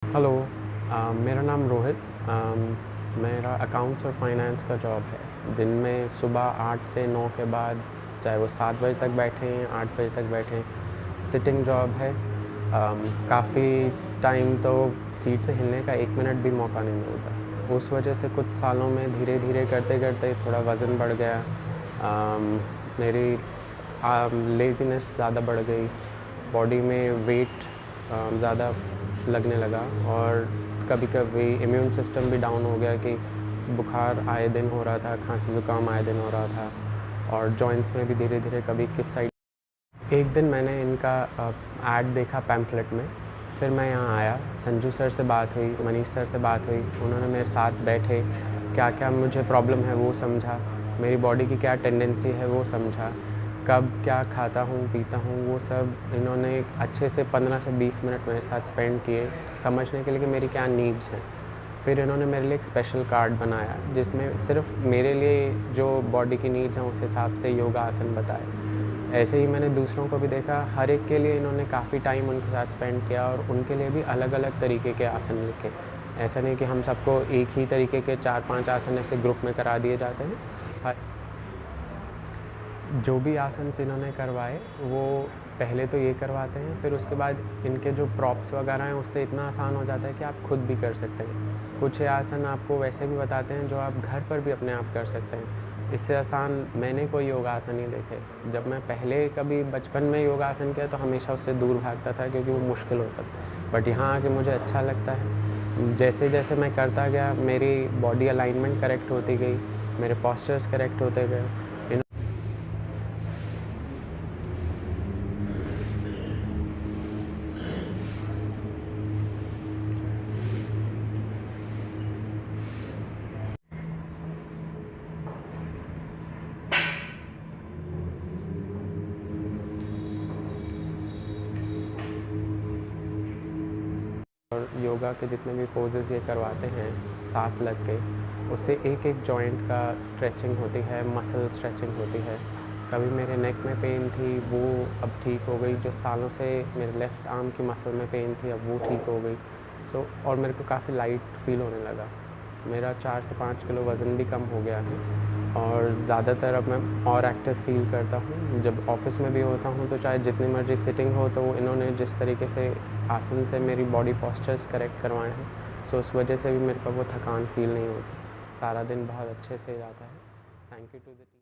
Hello. मेरा नाम रोहित। मेरा अकाउंट्स और फाइनेंस का जॉब है। दिन में सुबह 8 से 9 के बाद, चाहे वो 7 बजे तक बैठें 8 बजे तक बैठें, सिटिंग जॉब है। काफ़ी टाइम तो सीट से हिलने का 1 मिनट भी मौका नहीं मिलता। तो उस वजह से कुछ सालों में धीरे धीरे करते करते थोड़ा वज़न बढ़ गया। मेरी लेज़ीनेस ज़्यादा बढ़ गई, बॉडी में वेट ज़्यादा लगने लगा, और कभी कभी इम्यून सिस्टम भी डाउन हो गया कि बुखार आए दिन हो रहा था, खांसी ज़ुकाम आए दिन हो रहा था, और जॉइंट्स में भी धीरे धीरे कभी किस साइड। एक दिन मैंने इनका ऐड देखा पैम्फलेट में, फिर मैं यहाँ आया। संजू सर से बात हुई, मनीष सर से बात हुई, उन्होंने मेरे साथ बैठे, क्या क्या मुझे प्रॉब्लम है वो समझा, मेरी बॉडी की क्या टेंडेंसी है वो समझा, कब क्या खाता हूँ पीता हूँ वो सब इन्होंने अच्छे से 15 से 20 मिनट मेरे साथ स्पेंड किए समझने के लिए कि मेरी क्या नीड्स हैं। फिर इन्होंने मेरे लिए एक स्पेशल कार्ड बनाया जिसमें सिर्फ मेरे लिए जो बॉडी की नीड्स हैं उस हिसाब से योगा आसन बताए। ऐसे ही मैंने दूसरों को भी देखा, हर एक के लिए इन्होंने काफ़ी टाइम उनके साथ स्पेंड किया और उनके लिए भी अलग अलग तरीके के आसन लिखे। ऐसा नहीं कि हम सबको एक ही तरीके के 4-5 आसन ऐसे ग्रुप में करा दिए जाते हैं। जो भी आसन इन्होंने करवाए वो पहले तो ये करवाते हैं, फिर उसके बाद इनके जो प्रॉप्स वगैरह हैं उससे इतना आसान हो जाता है कि आप खुद भी कर सकते हैं। कुछ आसन आपको वैसे भी बताते हैं जो आप घर पर भी अपने आप कर सकते हैं। इससे आसान मैंने कोई योगासन नहीं देखे। जब मैं पहले कभी बचपन में योगासन किया तो हमेशा उससे दूर भागता था क्योंकि वो मुश्किल होता था, बट यहाँ आके मुझे अच्छा लगता है। जैसे जैसे मैं करता गया मेरी बॉडी अलाइनमेंट करेक्ट होती गई, मेरे पॉस्चर्स करेक्ट होते गए। और योगा के जितने भी पोजेज़ ये करवाते हैं साथ लग के, उससे एक एक जॉइंट का स्ट्रेचिंग होती है, मसल स्ट्रेचिंग होती है। कभी मेरे नेक में पेन थी वो अब ठीक हो गई, जो सालों से मेरे लेफ़्ट आर्म की मसल में पेन थी अब वो ठीक हो गई। और मेरे को काफ़ी लाइट फील होने लगा। मेरा 4 से 5 किलो वज़न भी कम हो गया है, और ज़्यादातर अब मैं और एक्टिव फ़ील करता हूँ। जब ऑफ़िस में भी होता हूँ तो चाहे जितनी मर्ज़ी सिटिंग हो, तो इन्होंने जिस तरीके से आसन से मेरी बॉडी पोस्चर्स करेक्ट करवाए हैं, सो उस वजह से भी मेरे को वो थकान फ़ील नहीं होती। सारा दिन बहुत अच्छे से जाता है। Thank you to the team.